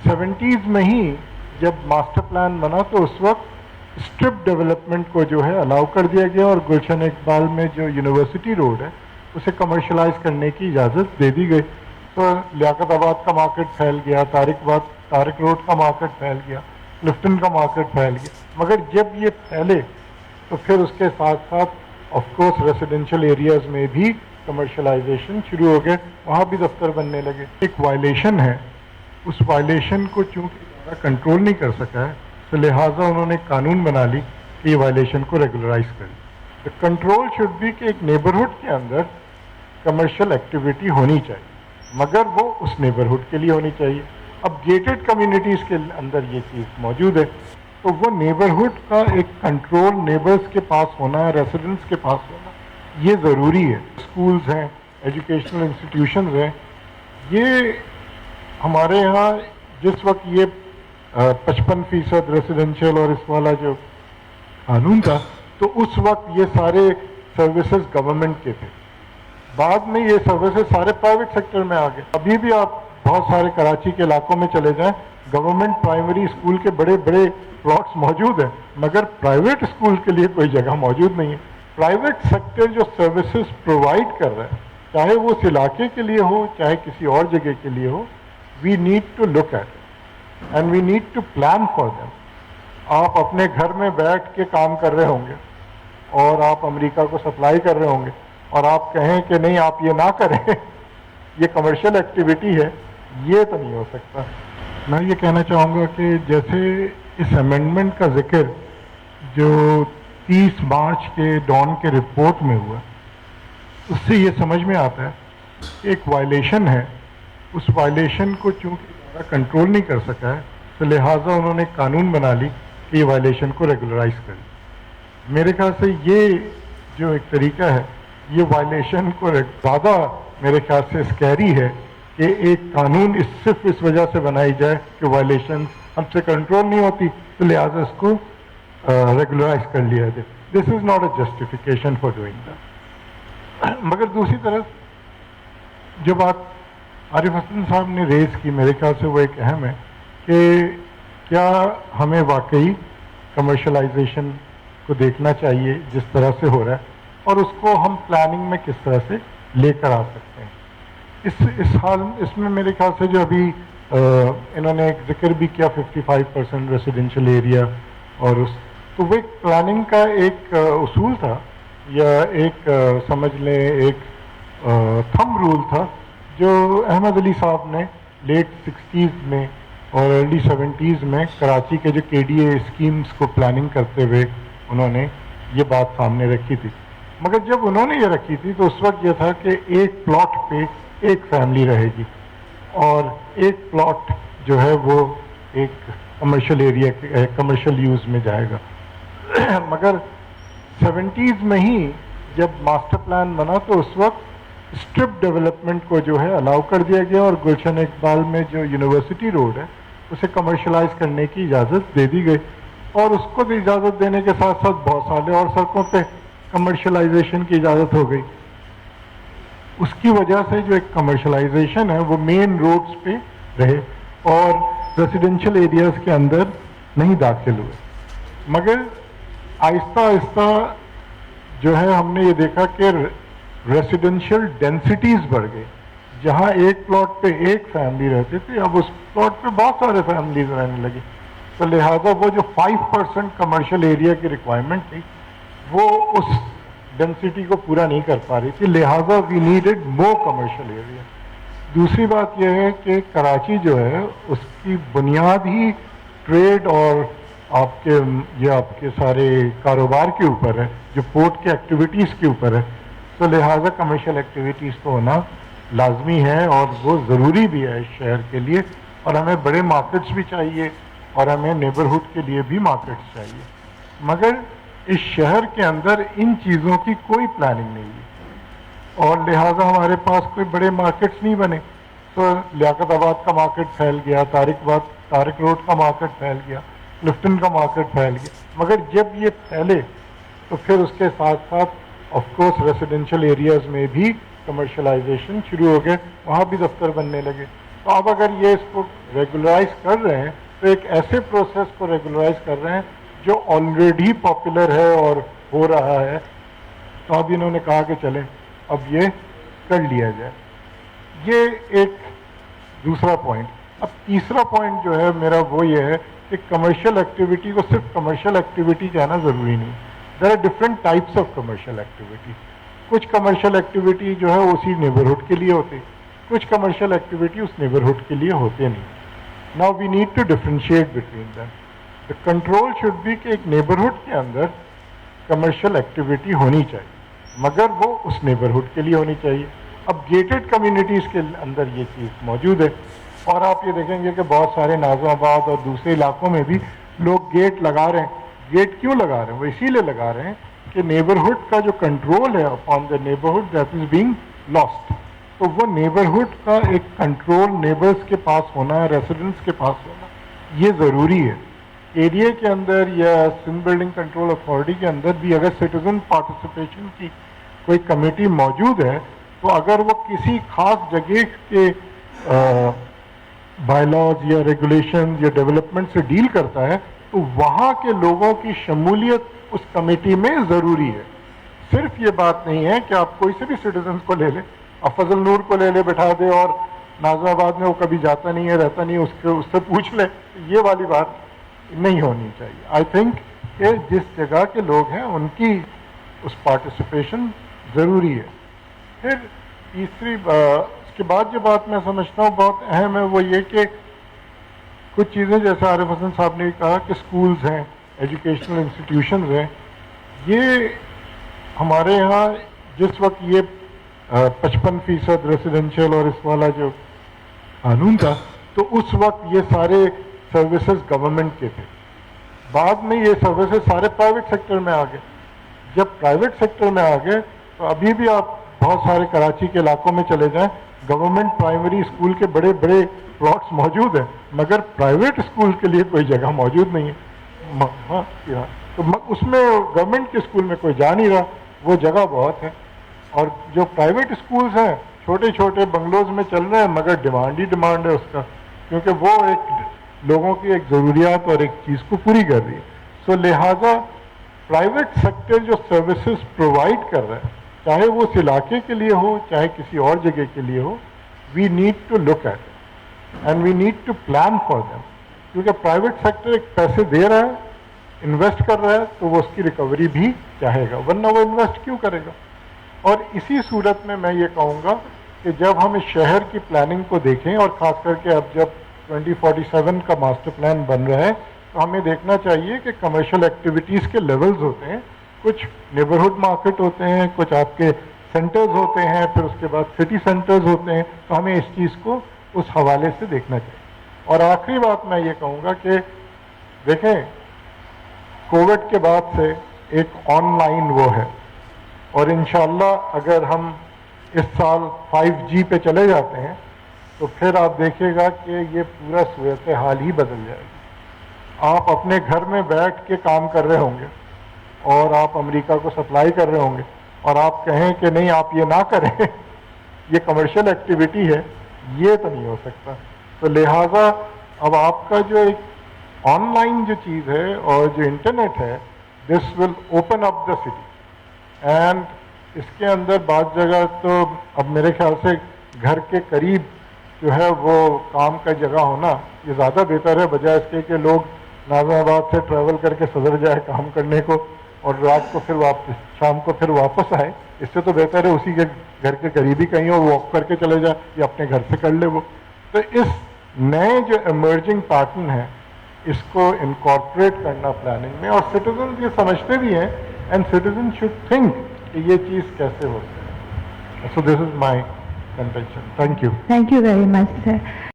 70s میں ہی جب master plan بنا تو اس وقت اسٹرپ ڈیولپمنٹ کو جو ہے الاؤ کر دیا گیا اور گلشن اقبال میں جو یونیورسٹی روڈ ہے اسے کمرشلائز کرنے کی اجازت دے دی گئی. تو لیاقت آباد کا مارکیٹ پھیل گیا, طارق روڈ کا مارکیٹ پھیل گیا, کلفٹن کا مارکیٹ پھیل گیا. مگر جب یہ پھیلے تو پھر اس کے ساتھ ساتھ آف کورس ریزیڈینشیل ایریاز میں بھی کمرشلائزیشن شروع ہو گئے, وہاں بھی دفتر بننے لگے. ایک وائلیشن ہے, اس وائلیشن کو چونکہ کنٹرول نہیں کر سکا ہے تو لہٰذا انہوں نے قانون بنا لی کہ یہ وائلیشن کو ریگولرائز کرے. دا کنٹرول شوڈ بی کہ ایک نیبرہڈ کے اندر کمرشل ایکٹیویٹی ہونی چاہیے, مگر وہ اس نیبرہڈ کے لیے ہونی چاہیے. اب گیٹڈ کمیونٹیز کے اندر یہ چیز موجود ہے تو وہ نیبرہڈ کا ایک کنٹرول نیبرز کے پاس ہونا ہے, ریسیڈنٹس کے پاس ہونا, یہ ضروری ہے. اسکولز ہیں, ایجوکیشنل انسٹیٹیوشنز ہیں, یہ ہمارے یہاں جس وقت یہ 55% ریسیڈنشیل اور اس والا جو قانون تھا تو اس وقت یہ سارے سروسز گورنمنٹ کے تھے. بعد میں یہ سروسز سارے پرائیویٹ سیکٹر میں آ گئے. ابھی بھی آپ بہت سارے کراچی کے علاقوں میں چلے جائیں, گورنمنٹ پرائمری اسکول کے بڑے بڑے پلاٹس موجود ہیں, مگر پرائیویٹ اسکول کے لیے کوئی جگہ موجود نہیں ہے. پرائیویٹ سیکٹر جو سروسز پرووائڈ کر رہا ہے, چاہے وہ اس علاقے کے لیے ہو چاہے کسی اور جگہ کے لیے ہو, we need to look at it and we need to plan for them. آپ اپنے گھر میں بیٹھ کے کام کر رہے ہوں گے اور آپ امریکہ کو سپلائی کر رہے ہوں گے اور آپ کہیں کہ نہیں آپ یہ نہ کریں, یہ کمرشل ایکٹیویٹی ہے, یہ تو نہیں ہو سکتا. میں یہ کہنا چاہوں گا کہ جیسے اس امینڈمنٹ کا ذکر جو 30 مارچ کے ڈان کے رپورٹ میں ہوا, اس سے یہ سمجھ میں آتا ہے کہ ایک وائلیشن ہے, اس وائلیشن کو چونکہ کنٹرول نہیں کر سکا ہے تو لہٰذا انہوں نے قانون بنا لی کہ یہ وائلیشن کو ریگولرائز کرے. میرے خیال سے یہ جو ایک طریقہ ہے یہ وائلیشن کو زیادہ میرے خیال سے اسکیری ہے کہ ایک قانون صرف اس وجہ سے بنائی جائے کہ وائلیشن ہم سے کنٹرول نہیں ہوتی تو لہٰذا اس کو ریگولرائز کر لیا جائے. This is not a justification for doing that. مگر دوسری طرف جو بات عارف حسن صاحب نے ریز کی میرے خیال سے وہ ایک اہم ہے کہ کیا ہمیں واقعی کمرشلائزیشن کو دیکھنا چاہیے جس طرح سے ہو رہا ہے اور اس کو ہم پلاننگ میں کس طرح سے لے کر آ سکتے ہیں. اس میں میرے خیال سے جو ابھی انہوں نے ایک ذکر بھی کیا 55% ریزیڈینشیل ایریا, اور تو وہ ایک پلاننگ کا ایک اصول تھا یا ایک سمجھ لیں ایک تھم رول تھا جو احمد علی صاحب نے لیٹ 60s میں اور ارلی 70s میں کراچی کے جو KDA اسکیمز کو پلاننگ کرتے ہوئے انہوں نے یہ بات سامنے رکھی تھی. مگر جب انہوں نے یہ رکھی تھی تو اس وقت یہ تھا کہ ایک پلاٹ پہ ایک فیملی رہے گی اور ایک پلاٹ جو ہے وہ ایک کمرشل ایریا کمرشل یوز میں جائے گا. مگر 70s میں ہی جب ماسٹر پلان بنا تو اس وقت اسٹرپ ڈیولپمنٹ کو جو ہے الاؤ کر دیا گیا اور گلشن اقبال میں جو یونیورسٹی روڈ ہے اسے کمرشلائز کرنے کی اجازت دے دی گئی. اور اس کو بھی اجازت دینے کے ساتھ ساتھ بہت سارے اور سڑکوں پہ کمرشلائزیشن کی اجازت ہو گئی. اس کی وجہ سے جو ایک کمرشلائزیشن ہے وہ مین روڈز پہ رہے اور ریزیڈینشیل ایریاز کے اندر نہیں داخل ہوئے. مگر آہستہ آہستہ جو ہے ہم نے یہ دیکھا کہ ریزیڈینشیل ڈینسٹیز بڑھ گئی. جہاں ایک پلاٹ پہ ایک فیملی رہتی تھی اب اس پلاٹ پہ بہت سارے فیملیز رہنے لگی. تو لہٰذا وہ جو 5% کمرشل ایریا کی ریکوائرمنٹ تھی وہ اس ڈینسٹی کو پورا نہیں کر پا رہی تھی, لہٰذا وی نیڈڈ مور کمرشل ایریا. دوسری بات یہ ہے کہ کراچی جو ہے اس کی بنیاد ہی ٹریڈ اور آپ کے سارے کاروبار کے اوپر ہے, جو پورٹ کے ایکٹیویٹیز کے اوپر ہے. تو لہٰذا کمرشل ایکٹیویٹیز تو ہونا لازمی ہے اور وہ ضروری بھی ہے اس شہر کے لیے, اور ہمیں بڑے مارکیٹس بھی چاہیے اور ہمیں نیبرہڈ کے لیے بھی مارکیٹس چاہیے. مگر اس شہر کے اندر ان چیزوں کی کوئی پلاننگ نہیں ہے اور لہٰذا ہمارے پاس کوئی بڑے مارکیٹس نہیں بنے. تو لیاقت آباد کا مارکیٹ پھیل گیا, طارق روڈ کا مارکیٹ پھیل گیا, کلفٹن کا مارکیٹ پھیل گیا. مگر جب یہ پھیلے تو پھر اس کے ساتھ ساتھ آف کورس ریزیڈینشیل ایریاز میں بھی کمرشلائزیشن شروع ہو گئے, وہاں بھی دفتر بننے لگے. تو اب اگر یہ اس کو ریگولرائز کر رہے ہیں تو ایک ایسے پروسیس کو ریگولرائز کر رہے ہیں جو آلریڈی پاپولر ہے اور ہو رہا ہے. تو اب انہوں نے کہا کہ چلیں اب یہ کر لیا جائے. یہ ایک دوسرا پوائنٹ. اب تیسرا پوائنٹ جو ہے میرا وہ یہ ہے کہ کمرشل ایکٹیویٹی کو صرف کمرشل ایکٹیویٹی کہنا ضروری نہیں. There are different types of commercial activity. کچھ کمرشل ایکٹیویٹی جو ہے اسی نیبرہڈ کے لیے ہوتی, کچھ کمرشل ایکٹیویٹی اس نیبرہڈ کے لیے ہوتے نہیں. Now we need to differentiate between them. The control should be کہ ایک نیبرہڈ کے اندر کمرشل ایکٹیویٹی ہونی چاہیے, مگر وہ اس نیبرہڈ کے لیے ہونی چاہیے. اب گیٹڈ کمیونٹیز کے اندر یہ چیز موجود ہے, اور آپ یہ دیکھیں گے کہ بہت سارے نازم آباد اور دوسرے علاقوں میں بھی لوگ گیٹ لگا رہے ہیں. گیٹ کیوں لگا رہے ہیں؟ وہ اسی لیے لگا رہے ہیں کہ نیبرہڈ کا جو کنٹرول ہے upon the neighbourhood that is being lost. تو وہ نیبرہڈ کا ایک کنٹرول نیبرز کے پاس ہونا, ریسیڈنٹس کے پاس ہونا, یہ ضروری ہے. ایریا کے اندر یا سندھ بلڈنگ کنٹرول اتھارٹی کے اندر بھی اگر سٹیزن پارٹیسپیشن کی کوئی کمیٹی موجود ہے تو اگر وہ کسی خاص جگہ کے بائی لاز یا ریگولیشن یا ڈیولپمنٹ سے ڈیل کرتا ہے تو وہاں کے لوگوں کی شمولیت اس کمیٹی میں ضروری ہے. صرف یہ بات نہیں ہے کہ آپ کوئی سے بھی سٹیزنس کو لے لیں, آپ فضل نور کو لے بٹھا دیں اور نازم آباد میں وہ کبھی جاتا نہیں ہے, رہتا نہیں ہے, اس سے پوچھ لیں. یہ والی بات نہیں ہونی چاہیے. آئی تھنک کہ جس جگہ کے لوگ ہیں ان کی اس پارٹیسپیشن ضروری ہے. پھر تیسری اس کے بعد جو بات میں سمجھتا ہوں بہت اہم ہے وہ یہ کہ کچھ چیزیں جیسے عارف حسن صاحب نے کہا کہ سکولز ہیں, ایجوکیشنل انسٹیٹیوشنز ہیں. یہ ہمارے یہاں جس وقت یہ 55% ریسیڈنشیل اور اس والا جو قانون تھا تو اس وقت یہ سارے سروسز گورنمنٹ کے تھے. بعد میں یہ سروسز سارے پرائیویٹ سیکٹر میں آ گئے. جب پرائیویٹ سیکٹر میں آ گئے تو ابھی بھی آپ بہت سارے کراچی کے علاقوں میں چلے جائیں, گورنمنٹ پرائمری اسکول کے بڑے بڑے پلاٹس موجود ہیں مگر پرائیویٹ اسکول کے لیے کوئی جگہ موجود نہیں ہے. تو اس میں گورنمنٹ کے اسکول میں کوئی جا نہیں رہا, وہ جگہ بہت ہے. اور جو پرائیویٹ اسکولز ہیں چھوٹے چھوٹے بنگلوز میں چل رہے ہیں مگر ڈیمانڈ ہی ڈیمانڈ ہے اس کا, کیونکہ وہ ایک لوگوں کی ایک ضروریات اور ایک چیز کو پوری کر رہی ہے. سو لہٰذا پرائیویٹ سیکٹر جو سروسز پرووائڈ کر رہا ہے چاہے وہ اس علاقے کے لیے ہو چاہے کسی اور جگہ کے لیے ہو, we need to look at it and we need to plan for them. کیونکہ پرائیویٹ سیکٹر ایک پیسے دے رہا ہے, انویسٹ کر رہا ہے تو وہ اس کی ریکوری بھی چاہے گا, ورنہ وہ انویسٹ کیوں کرے گا. اور اسی صورت میں میں یہ کہوں گا کہ جب ہم اس شہر کی پلاننگ کو دیکھیں اور خاص کر کے اب جب 2047 کا ماسٹر پلان بن رہا ہے تو ہمیں دیکھنا چاہیے کہ کمرشل ایکٹیویٹیز کے لیولز ہوتے ہیں. کچھ نیبرہڈ مارکیٹ ہوتے ہیں, کچھ آپ کے سینٹرز ہوتے ہیں, پھر اس کے بعد سٹی سینٹرز ہوتے ہیں. تو ہمیں اس چیز کو اس حوالے سے دیکھنا چاہیے. اور آخری بات میں یہ کہوں گا کہ دیکھیں کووڈ کے بعد سے ایک آن لائن وہ ہے, اور انشاءاللہ اگر ہم اس سال 5G پہ چلے جاتے ہیں تو پھر آپ دیکھیں گا کہ یہ پورا صورتحال ہی بدل جائے گی. آپ اپنے گھر میں بیٹھ کے کام کر رہے ہوں گے اور آپ امریکہ کو سپلائی کر رہے ہوں گے اور آپ کہیں کہ نہیں آپ یہ نہ کریں یہ کمرشل ایکٹیویٹی ہے, یہ تو نہیں ہو سکتا. تو لہٰذا اب آپ کا جو ایک آن لائن جو چیز ہے اور جو انٹرنیٹ ہے, this will open up the city. And اس کے اندر بعض جگہ تو اب میرے خیال سے گھر کے قریب جو ہے وہ کام کا جگہ ہونا یہ زیادہ بہتر ہے بجائے اس کے کہ لوگ نازم آباد سے ٹریول کر کے صدر جائے کام کرنے کو اور رات کو پھر واپس شام کو پھر واپس آئے. اس سے تو بہتر ہے اسی کے گھر کے قریب ہی کہیں اور واک کر کے چلے جائے یا اپنے گھر سے کر لے وہ. تو اس نئے جو ایمرجنگ پیٹرن ہے اس کو انکارپوریٹ کرنا پلاننگ میں, اور سٹیزنز یہ سمجھتے بھی ہیں اینڈ سٹیزن شوڈ تھنک کہ یہ چیز کیسے ہو سکے. So this is my contention. Thank you. Thank you very much, sir.